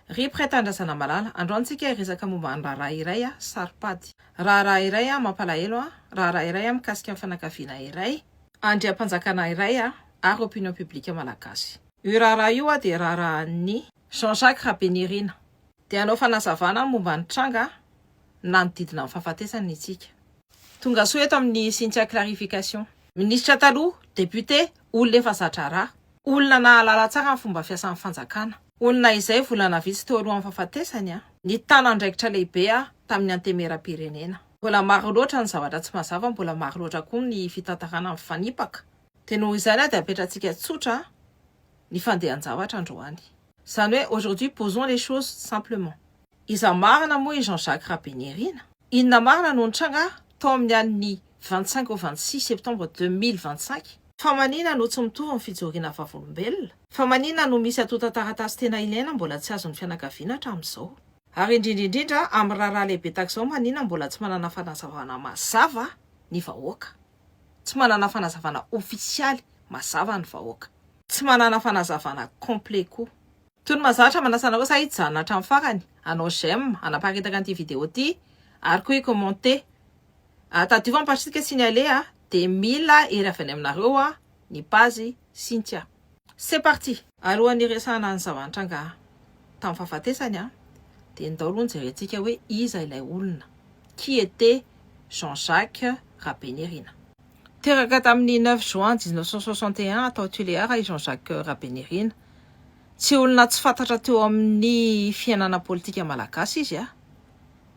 Ry mpiray-tandrasana malala, androantsika resaka momba ny raharaha iray saripady. Raharaha iray mampalahelo raharaha iray mikasika ny fianakaviana iray, andriam-panjakana iray ary opinion publique malagasy. Io raharaha io dia raharahan'ny Jean-Jacques Rapinirina. Dia anao fanazavana momba ny tranga na ny didina ny fahafatesany itsika. Tonga soa eto amin'ny Cynthia clarification. Ministra taloha, député, olona efa zatra raha, olona nahalala tsara ny fomba fiasan'ny fanjakana. Olona izay volana vitsy teo alohan'ny fahafatesany ny tanan-draikitra lehibe tamin'ny antemera-pirenena. Mbola maro loatra ny zavatra tsy mazava, mbola maro loatra koa ny fitantarana amin'ny fanipaka. Dia noho izany dia apetratsika tsotra ny fandehan-javatra androany. Zany hoe aujourd'hui posons les choses simplement. Iza marina moa i Jean-Jacques Rapinirina. Inona marina no nitranga tao amin'ny an'ny 25 au 26 septembre 2025. Fa manina no tsy mitovy ny fijoriana vavolombelona. Fa manina no misy atota-taratasy tena ilaina mbola tsy azon'ny fianakaviana hatramin'izao. Ary indrindra amin'ny raharaha lehibe tahak'izao manina mbola tsy manana fanazavana mazava ny vahoaka. Tsy manana fanazavana ofisialy mazava ny vahoaka. Tsy manana fanazavana complet koa. Toy ny mazatra manasana kosa hijanona hatramin'ny farany. Anao j'aime, anaparitaka an'ity vidéo ity, ary koa i-commenter. Tadiova mpatritsika signaler dia mila ery avy any aminareo ny page Cynthia. C'est parti. Alohan'ny resana ny zava-nitranga tamin'ny fahafatesany dia ndao aloha jerentsika hoe iza ilay olona. Qui était Jean-Jacques Rapinirina? Teraka tamin'ny 9 juin 1961 tao Tuléar i Jean-Jacques Rapinirina. Tsy olona tsy fantatra teo amin'ny fiainana politika malagasy izy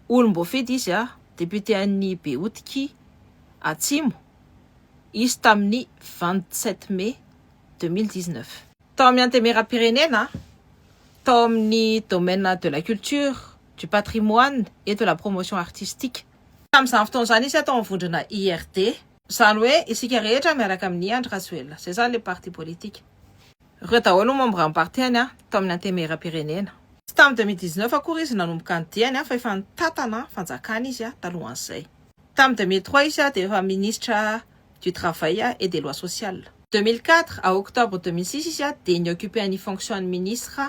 olom-boafidy izy député an'ny Behotiky Atsimo. Izy tamin'ny 27 mai 2019. Tao amin'ny antemera-pirenena, tao amin'ny domaine de la culture, du patrimoine et de la promotion artistique. Tamin'izany fotoan'izany izy tao amivondrona IRD. Zany hoe isika rehetra miaraka amin'ny Andry Rajoelina. C'est ça les partis politiques. Ireo daholo membre amin'ny partiany tao amin'ny antemera-pirenena. Tsy tamin'ny 2019 akory izy nanomboka ny diany fa efa nitatana fanjakana izy talohan'izay. Tamin'ny 2003 izy dia efa ministre du travail et des lois sociales. 2004 à octobre 2006 izy dia ny occupé ny fonction de ministre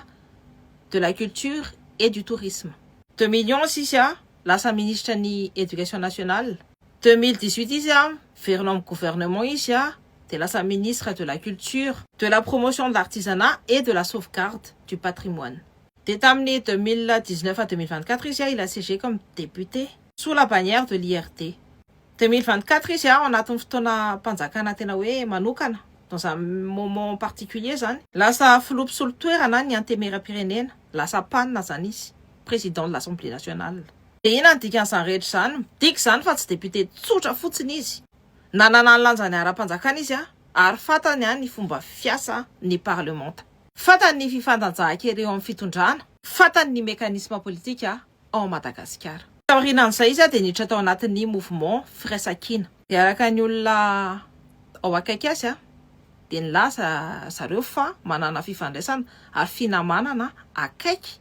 de la culture et du tourisme. 2011 izy lasa ministre ny éducation nationale. 2018 izy verina amin'ny gouvernement izy dia lasa ministre de la culture, de la promotion de l'artisanat et de la sauvegarde du patrimoine. Dia tamin'ny 2019 à 2024 izy il a siégé comme député sous la bannière de l'IRD. 2024 izy anatin'ny fotoana mpanjakana tena hoe manokana, dans un moment particulier zany, lasa filompy-solon-toerana ny antemera-pirenena, lasa panina zany izy, président de l'Assemblée nationale. Dia ina ny dikan'izany rehetra zany? Diky zany fa tsy député tsotra fotsiny izy. Nanana ny lanjany ara-panjakana izy ary fatany ny fomba fiasa ny parlementa. Fatany ny fifandanjahan-kely eo amin'ny fitondrana, fatany ny mécanisme politika ao Madagasikara. Taorianan'izay izy dia niditra tao anatin'ny mouvement firaisan-kina. Dia araka ny olona ao akaiky azy dia nilaza zareo fa manana fifandraisana ary finamanana akaiky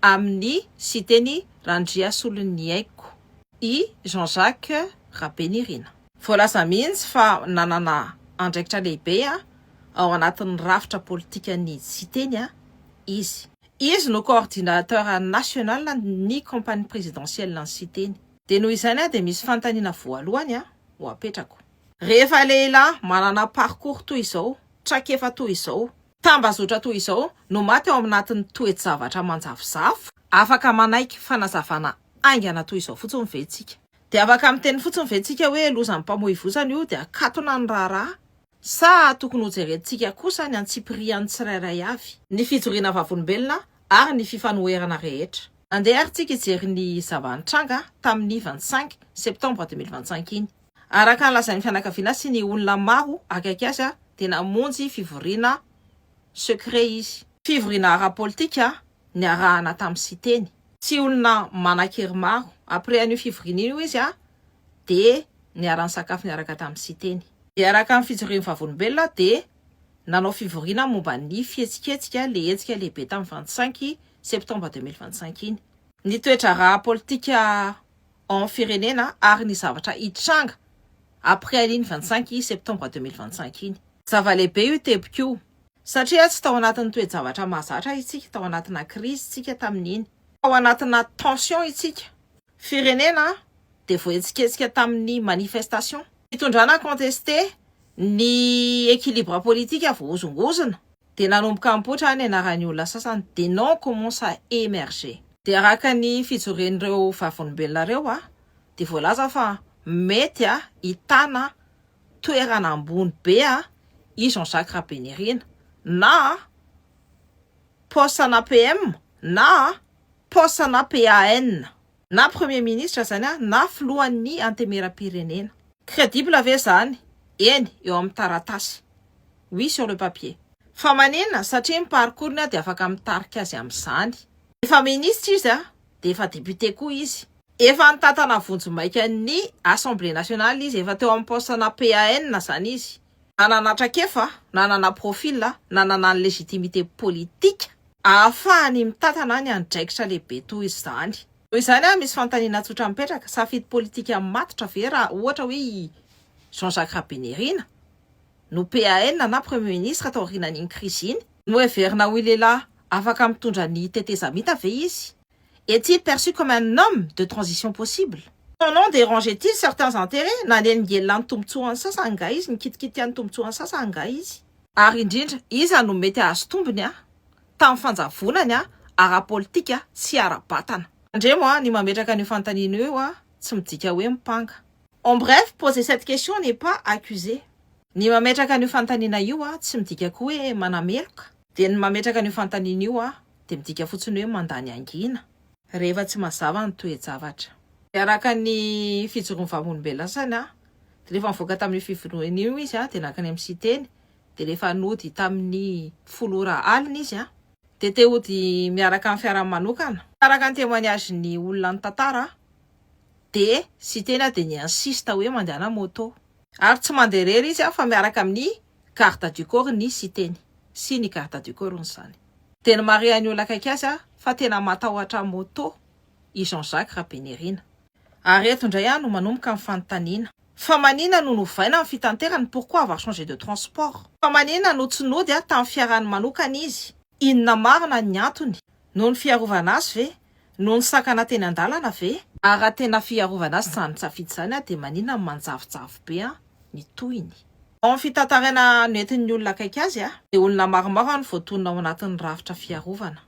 amin'ny siteny Randriasolony Aiko i Jean-Jacques Rapinirina. Voalaza mihitsy fa nanana andraikitra lehibe ao anatin'ny rafitra politika ny siteny izy. Izy no coordinateur national ny campagne présidentielle ny siteny. Dia noho izany dia misy fanontaniana voalohany ho apetrako. Rehefa lehilahy manana parcours toy izao, traikefa toy izao, tambazotra toy izao no maty ao anatin'ny toe-javatra manjavozavo, afaka manaiky fanazavana aingana toy izao fotsiny ventsika. Dia afaka miteny fotsiny ventsika hoe lozan'ny mpamoivozana io dia akatona ny raharaha, sa tokony ho jerentsika kosa ny antsipirian'ny tsirairay avy, ny fijoriana vavolombelona ary ny fifanoherana rehetra. Andeha aritsika hijery ny zava-nitranga tamin'ny 25 septembre 2025 iny. Araka ny lazain'ny fianakaviana sy ny olona maro akaiky azy dia namonjy fivoriana secret izy. Fivoriana ara-politika ny arahana tamin'ny siteny. Tsy olona manan-kery maro. Après an'io fivoriana io izy dia niarany sakafo niaraka tamin'ny siteny. Dia araka ny fijoriana vavolombelona dia nanao fivoriana momba ny fihetsiketsika le hetsika lehibe tamin'ny 25 septembre 2025 iny. Ny toetra ara-politika ao firenena ary ny zavatra hitranga après l'iny 25 septembre 2025 iny. Zava-lehibe io teboko io. Satria tsy tao anatin'ny toe-javatra mahazatra isika, tao anatina crise isika tamin'iny. Tao anatina tension isika. Firenena dia voetsiketsika tamin'ny manifestation. Fitondrana contesté ny équilibre politique voazongozona. Dia nanomboka mipoitra ny anaran'ny olona sasany des noms commence à émerger. Dia araka ny fijoren'ireo vavolombelona ireo dia voalaza fa mety hitana toerana ambony be i Jean-Jacques Rapinirina na posana PM na posana PAN na premier ministre zany na filohan'ny antemeram-pirenena. Crédible ve zany? Eny, eo amin'ny taratasy. Oui, sur le papier. Fa maninona satria ny parcours-ny dia afaka mitarika azy amin'izany. Efa ministre izy dia efa député koa izy. Efa nitatana vonjomaika ny Assemblée nationale izy, efa teo amin'ny posana PAN zany izy. Nananatrakefa, nanana profil, nanana ny légitimité politique ahafahany mitatana ny andraikitra lehibe toy izany. Toy izany misy fantaniana tsotra mipetraka, safidy politika matotra ve raha ohatra hoe Jean-Jacques Rapinirina no PAN na premier ministre tao aorianan'iny crise iny, no heverina ho lehilahy afaka mitondra ny tetezamita ve izy? Est-il perçu comme un homme de transition possible? Son nom dérangeait-il certains intérêts? Nanengelina ny tombotsoan'ny sasany nga izy, nikitikity ny tombotsoan'ny sasany nga izy. Ary indrindra, iza no mety azo tombony tamin'ny fanjavonany ara-politika sy ara-batana. Andremo ny mametraka ny fantaniana eo tsy midika hoe mipanga. En bref, poser cette question n'est pas accusé. Ny mametraka ny fantaniana io tsy midika koa hoe manameloka. Dia ny mametraka ny fantaniana io dia midika fotsiny hoe mandany angina rehefa tsy mazava ny toe-javatra. Araka ny fijoroan'ny vavolombelona sasany dia rehefa mivoaka tamin'ny fivoriana io izy dia nakany amin'ny siteny, dia rehefa nody tamin'ny folora alina izy dia te hody miaraka amin'ny fiarahana manokana. Araka ny témoignage ny olona ny tantara dia siteny dia ny insiste hoe mandehana moto. Ary tsy mandeha irery izy fa miaraka amin'ny garde du corps ny siteny sy ny garde du corps zany. Dia ny marian'ny olona akaiky azy fa tena matahotra moto i Jean-Jacques Rapinirina. Ary eto indray no manomboka amin'ny fanontaniana. Fa maninona no novaina amin'ny fitanterany? Pourquoi avoir changé de transport? Fa maninona no tsy nody tamin'ny fiarahany manokana izy? Inona marina ny antony? Noho ny fiarovana azy ve? Noho ny sakana teny an-dalana ve? Ary raha tena fiarovana azy zany safidy zany dia maninona ny manjavojavo be ny tohiny? Ao amin'ny fitantarana nentin'ny olona akaiky azy dia olona maromaro no voatonona ao anatin'ny rafitra fiarovana.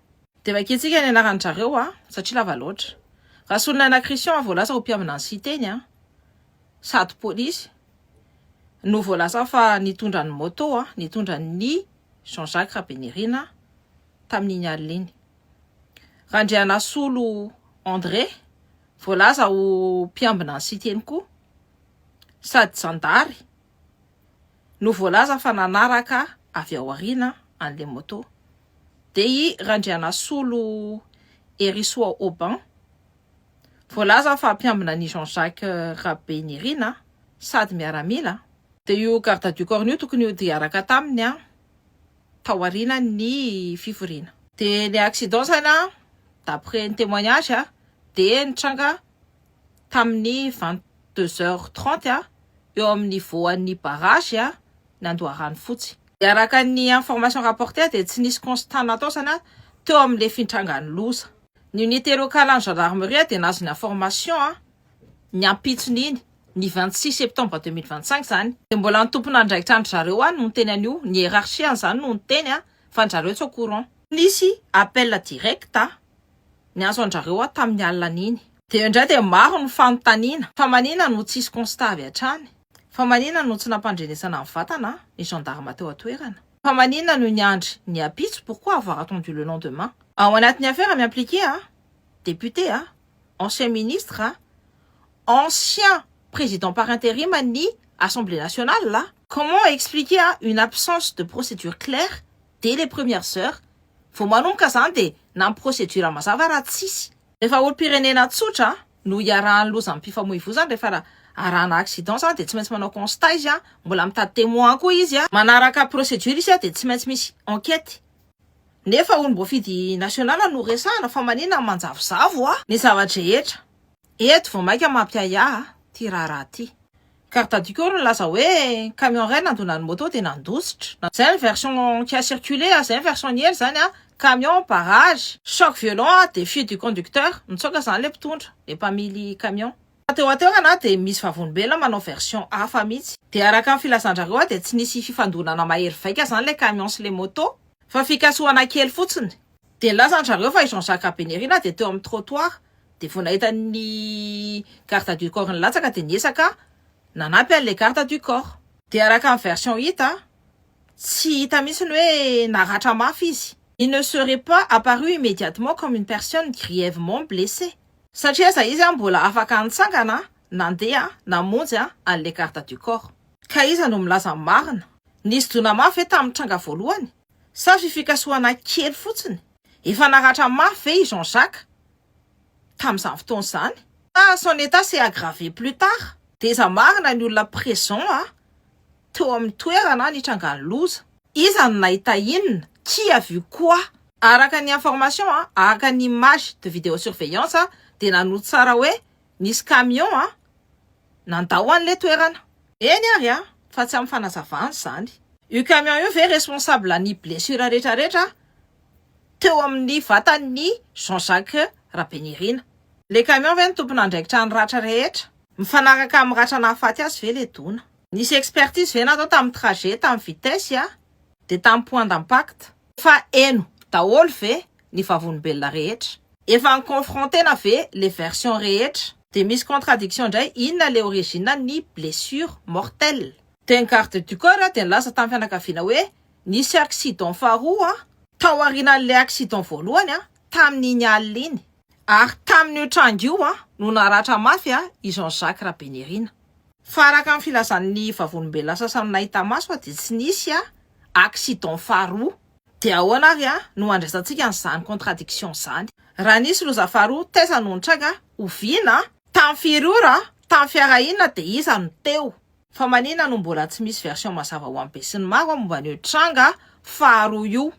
Dia vakitsika ny anaran'ny zareo satria lava loatra. Raha solona na Christian voalaza ho mpiambina ny siteny sady polisy no voalaza fa nitondra ny moto nitondra ny Jean-Jacques Rapinirina tamin'iny alina iny. Randriana Solo André voalaza ho mpiambina ny siteny koa sady jandary no voalaza fa nanaraka avy ao aoriana an'ilay moto. Dia i Randriana Solo Hérissoa Aubin voalaza fa mpiambina ny Jean-Jacques Rapinirina sady miaramila. Dia io garde du corps io tokony ho diaraka taminy tao aoriana ny fivoriana. Dia ny accident zany d'après ny témoignage dia nitranga tamin'ny 22h30 eo amin'ny voan'ny barrage ny Andoharano fotsy. Dia araka ny information rapportée dia tsy nisy constat natao zany teo amin'ilay fitrangan'ny loza. Ny unité locale en gendarmerie dia nazo ny information ny ampitsony iny ny 26 septembre 2025 zany. Dia mbola ny tompona andraikitra andry zareo no niteny an'io, ny hiérarchie zany no niteny fa zareo tsy au courant. Nisy appel direct ny azo anjareo tamin'ny alina iny. Dia indray dia maro ny fanontaniana fa maninona no tsisy constat avy hatrany? Fa maninona no tsy nampandrenesana ny vatana ny gendarme teo atoerana? Fa maninona no niandry ny apitso? Pourquoi avoir attendu le lendemain? Ao anatin'ny affaire mi-impliqué député, ancien ministre, ancien président par intérim ni Assemblée nationale là. Comment expliquer une absence de procédure claire dès les premières heures? Faut manomboka zany dia na ny procédure mazava raha tsisy. Rehefa olo-pirenena tsotra no iarahan'ny loza amin'ny mpifamoivoizana rehefa arahana accident zany dia tsy maintsy manao constat izy mbola mitady témoin koa izy manaraka procédure izy dia tsy maintsy misy enquête. Nefa olom-boafidy nasionala no resahana fa maninona manjavozavo ny zavatra rehetra. Eto vao maika mampiaya ty raharaha ty. Carte du corps laza hoe camion ray nandonany moto de nandositra. Zay ny version qui a circulé, zay ny version niely zany camion parage, choc violent de fuite du conducteur, mitsoka zany le mpitondra, le mpamily camion. Teo ateo de misy vavonimbelona manao version hafa mihitsy. De araka ny filazandrareo de tsy nisy fifandonana mahery vaika zany le camion sy le moto, fa fikasohana kely fotsiny. De lazandrareo fa i Jean-Jacques Rapinierina de teo amin'ny trottoir, de vao nahita ny carte du corps nilatsaka de niesaka nanampy an'le carte du corps. De araka ny version hita, tsy hita mihitsy ny hoe naratra mafy izy. Il ne serait pas apparu immédiatement comme une personne grièvement blessée. Satria za izy mbola afaka nitsangana, nandeha, namonjy an'le carte du corps. Ka iza no milaza marina. Nisy dona mafy tamin'ny tranga voalohany, sa fifikasohana kely fotsiny. Efa naratra mafy i Jean-Jacques tamin'izany fotoana zany. Son état s'est aggravé plus tard. De iza marina ny olona présent teo amin'ny toerana nitranga ny loza. Iza no nahita inona? Qui a vu quoi? Araka ny information, araka ny image de vidéosurveillance, de nanoto tsara hoe nisy camion nandao an'le toerana. Eny ary fa tsy amin'ny fanazavana zany. Io camion io ve responsable ny blessure rehetrarehetra teo amin'ny vatan'ny Jean-Jacques Rapinierina. Le camion ve ny tompon'andraikitra ny ratra rehetra? Mifanaraka amin'ny ratra nahafaty azy ve le dona? Nisy expertise ve natao tamin'ny trajet, tamin'ny vitesse de tamin'ny point d'impact? Fa eno daholo ve ny vavonimbelona rehetra? Efa confronté na ve les versions rehetra? De misy contradiction ndray, inona le origine ny blessure mortelle? De ny carte du corps de nilaza tamin'ny fianakaviana hoe nisy accident faharoa tao aorianan'le accident voalohany tamin'iny alina iny. Ary tamin'io tranga io no naratra mafy i Jean-Jacques Rapinierina. Fa araka ny filazan'ny vavonimbelona sasany nahita maso de tsy nisy accident faharoa. De ahoana ary no andraisantsika n'izany contradiction zany. Raha nisy loza faharoa taiza no nitranga oviana tamin'ny firora, tamin'ny fiara inona de iza no teo. Fa manina no mbola tsy misy version mazava ho amin'ny be sy ny maro momba an'io tranga faharoa io.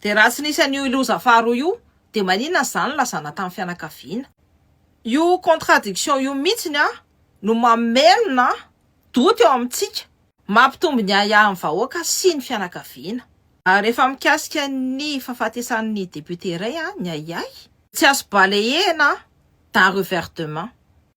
De raha tsy nisy an'io loza faharoa io, de manina zany lazana tamin'ny fianakaviana. Io contradiction io mihitsiny no mamelona doute eo amintsika, mampitombo ny amin'ny vahoaka sy ny fianakaviana. Rehefa mikasika ny fahafatesan'ny député iray ny Ayay, tsy azo balayena d'un revers de main.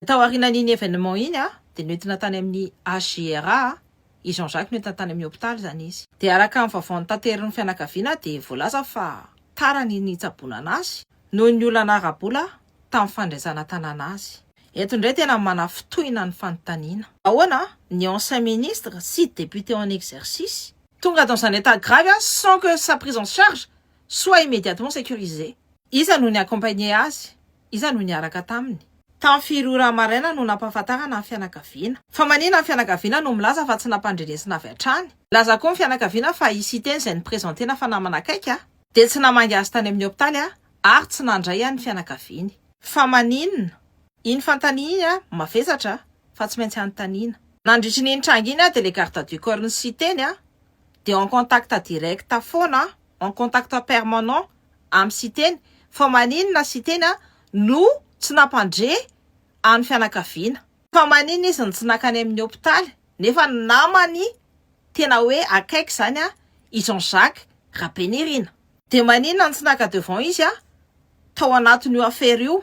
Tao aorianan'iny événement iny de noentina tany amin'ny HGRA, i Jean-Jacques noentina tany amin'ny hôpital zany izy. De araka ny vaovao tanteriny fianakaviana de voalaza fa tarany nitsaboana anazy noho ny olona narabola tamin'ny fandraisana tanana azy. Eto indray tena manafitohina ny fanontaniana. Ahoana ny ancien ministre sy député en exercice tonga dans un état grave sans que sa prise en charge soit immédiatement sécurisée. Iza no ny accompagné azy, iza no niaraka taminy. Tamin'ny firora maraina no nampahafantarana ny fianakaviana. Fa manina ny fianakaviana no milaza fa tsy nampandrenesina avy hatrany. Laza koa ny fianakaviana fa isy teny izay nipresentena fa namana akaiky de tsy namangy azy tany amin'ny hôpitaly ary tsy nandray ny fianakaviany. Fa maninona? Iny fantaniana mavesatra fa tsy maintsy anontaniana. Nandritry ny tranga iny de le carte du corps ny siteny de en contact direct foana, en contact permanent amin'ny siteny. Fa maninona siteny no tsy nampandre any fianakaviana. Fa maninona izy ny tsy nakany amin'ny hôpitaly nefa namany tena hoe akaiky zany i Jean-Jacques Rapinierina. De maninona ny tsy naka devant izy tao anatin'io affaire io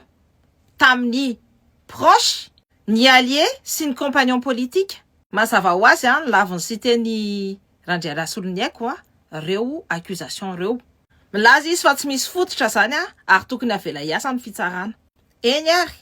tamin'ny proche, ny allié sy ny compagnon politique. Mazava ho azy ny laviny siteny Randrianasoloniaiko reo accusation reo. Milaza izy fa tsy misy fototra zany ary tokony avela hiasa ny fitsarana. Eny ary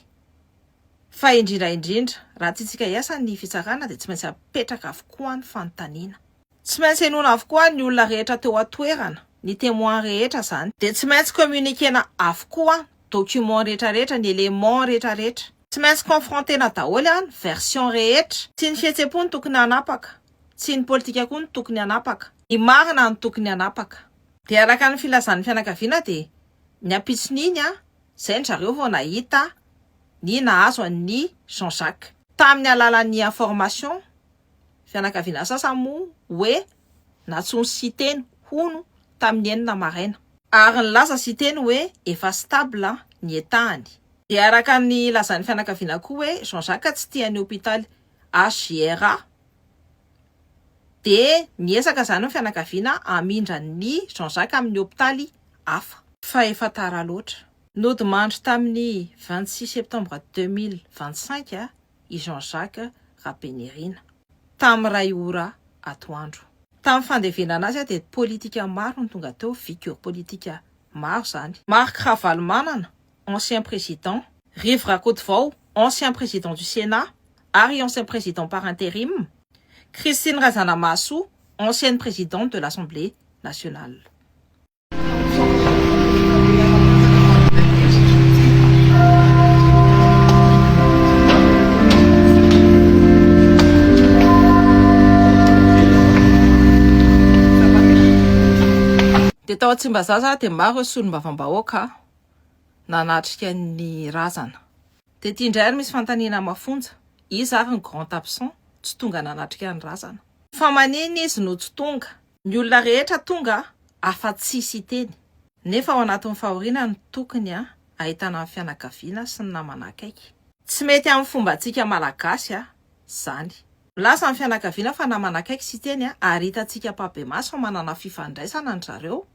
fa indrindra raha tiantsika hiasa ny fitsarana de tsy maintsy apetraka avokoa ny fanontaniana. Tsy maintsy enona avokoa ny olona rehetra teo atoerana, ny témoin rehetra zany. De tsy maintsy communiquena avokoa document rehetrarehetra, ny élément rehetrarehetra. Tsy maintsy confrontena daholo ny version rehetra. Tsy ny fihetsepo ny tokony hanapaka, tsy ny politika koa ny tokony hanapaka, ny marina ny tokony hanapaka. De araka ny filazan'ny fianakaviana de ny ampitsin'iny zay ny zareo vao nahita ny nahazo an'ny Jean-Jacques. Tamin'ny alalan'ny information, fianakaviana sasany moa hoe natsony siteny hono tamin'ny enina maraina. Ary ny laza siteny hoe efa stable ny etahany. De araka ny lazan'ny fianakaviana koa hoe Jean-Jacques tsy tian'ny hôpitaly HGRA dia niesaka zany ny fianakaviana amindra ny Jean-Jacques amin'ny hôpitaly hafa fa efa tara loatra. Nodimandry tamin'ny 26 septembre 2025 i Jean-Jacques Rapinirina tamin'ny ray ora atoandro. Tamin'ny fandevenana azy dia politika maro no tonga teo, figure politika maro zany. Marc Ravalomanana, ancien président, Rive Rakotovao, ancien président du Sénat ary ancien président par intérim, Christine Razanamaso, ancienne présidente de l'Assemblée nationale. Dia tao Tsimbazaza dia maro solombavam-bahoaka nanatrika ny razana. Dia ity indray ary misy fantaniana mafonja, izy ary ny grand absent tsy tonga nanatrika ny razana. Fa manina izy no tsy tonga, ny olona rehetra tonga afa-tsisy teny. Nefa ao anatin'ny fahoriana ny tokony ahitana ny fianakaviana sy ny namana akaiky. Tsy mety amin'ny fombantsika malagasy zany. Lasa ny fianakaviana fa namana akaiky sy teny ary hitantsika pabe maso manana fifandraisana ny zareo.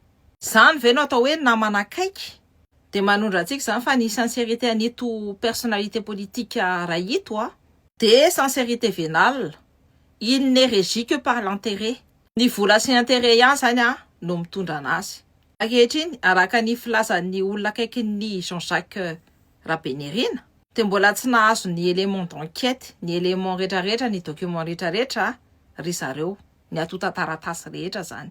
Zany ve no atao hoe namana akaiky? Dia manondra antsika zany fa ny sincérité an'ito personnalité politique ray ito dia sincérité vénale. Il n'est régi que par l'intérêt. Ny vola sy intérêt ihany zany no mitondra anazy. Ankehitriny araka ny filazan'ny olona akaiky ny Jean-Jacques Rapinirina dia mbola tsy nahazo ny élément d'enquête, ny élément rehetrarehetra, ny document rehetrarehetra ry zareo, ny atota taratasy rehetra zany.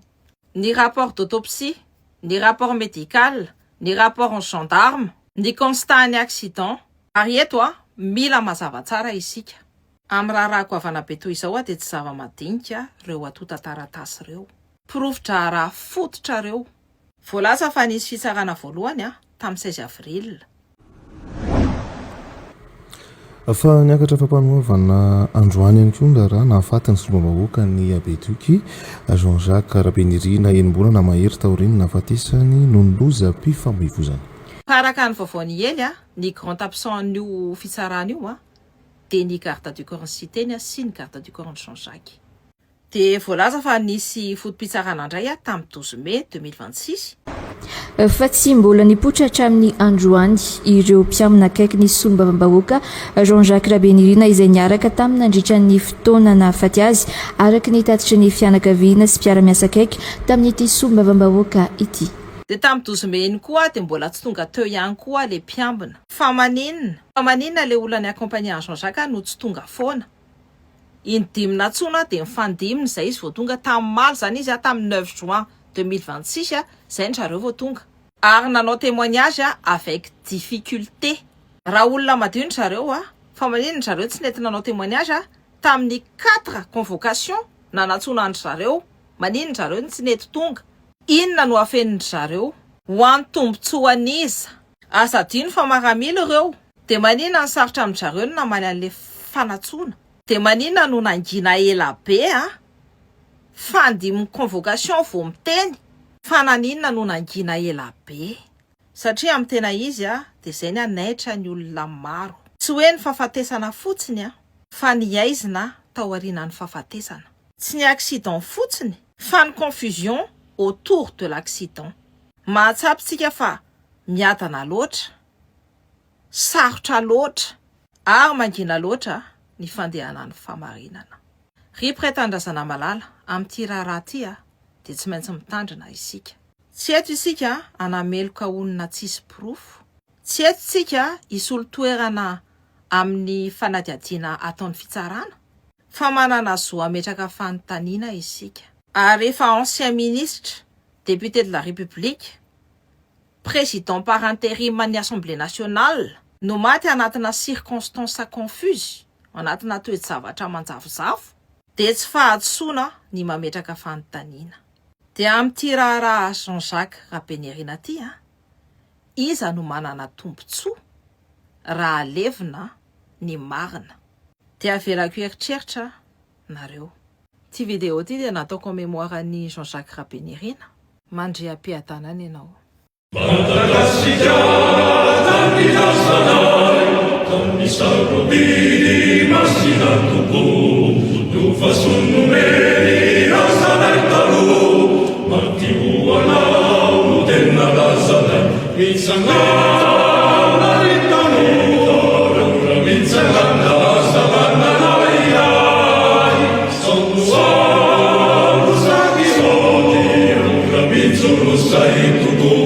Ny rapport d'autopsie, ny rapport médical, ny rapport en gendarme, ny constat ny accident. Ary eto mila mazava tsara isika. Amin'ny raharaha goavana be toy izao dia tsy zava-madinika reo atota taratasy reo. Provitra raha fototra reo. Voalaza fa nisy fitsarana voalohany tamin'ny 16 avril. Fa niakatra fampanoavana androany ihany koa raha nahafatany solombavam-bahoaka ny Abedoky Jean-Jacques Rapinirina enim-bolana mahery taoriany nahafatesany no niloza mpifamoivoizana. Araka ny vaovaony ely ny grand absent an'io fitsarana io dia ny garde du corps citeny sy ny garde du corps Jean-Jacques. Dia voalaza fa nisy fotom-pitsarana indray tamin'ny 12 mai 2026. Fa tsy mbola nipoitra hatramin'ny androany ireo mpiamina akaiky ny solombavam-bahoaka Jean-Jacques Rapinirina izay niaraka tamin'ny nandritran'ny fotoana nahafaty azy araka ny tatitry ny fianakaviana sy mpiara-miasa akaiky tamin'ity solombavam-bahoaka ity. Dia tamin'ny 12 mai iny koa dia mbola tsy tonga teo ihany koa le mpiambina. Fa maninona le olona ny accompagner Jean-Jacques no tsy tonga foana. Indimina tsona dia mifandimina izay izy vao tonga tamin'ny maly zany izy tamin'ny 9 juin 2026 izay ny zareo vao tonga. Ary nanao témoignage avec difficulté. Raha olona madio ny zareo fa maninona zareo tsy nety nanao témoignage tamin'ny 4 convocation nanantsona ny zareo. Maninona zareo tsy nety tonga. Inona no afen'ny zareo? Ho an'ny tombontsoa an'iza. Asa dino fa maramila ireo. Dia maninona ny sarotra amin'ny zareo no namany an'ilay fanatsoana. Dia maninona no nangina ela be fandimmy convocation vao miteny. Fa naninona no nangina ela be. Satria amin'ny tena izy dia izay ny anaitra ny olona maro. Tsy hoe ny fahafatesana fotsiny fa ny aizina tao aorianan'ny fahafatesana. Tsy ny accident fotsiny fa ny confusion autour de l'accident. Mahatsapitsika fa miadana loatra, sarotra loatra, ary mangina loatra ny fandehanan'ny famarinana. Ry pretandrazana malala amin'ity raharaha ity dia tsy maintsy mitandrina isika. Tsy eto isika anameloka onona tsisy porofo. Tsy eto isika isolo toerana amin'ny fanadiadiana ataon'ny fitsarana. Fa manana zo ametraka fanontaniana isika. Ary efa ancien ministre, député de la République, président par intérim ny Assemblée nationale, no maty anatina circonstance confuse, anatina toe-javatra manjavozavo, dia tsy fahatsoana ny mametraka fanontaniana. Dia amin'ity raharaha Jean-Jacques Rapinirina ity iza no manana tombontsoa raha levina ny marina. Dia avelako eritreritra nareo. Ty vidéo ty dia nataoko mémoire ny Jean-Jacques Rapinirina. Mandre am-piadanana ianao. Masina Sai tu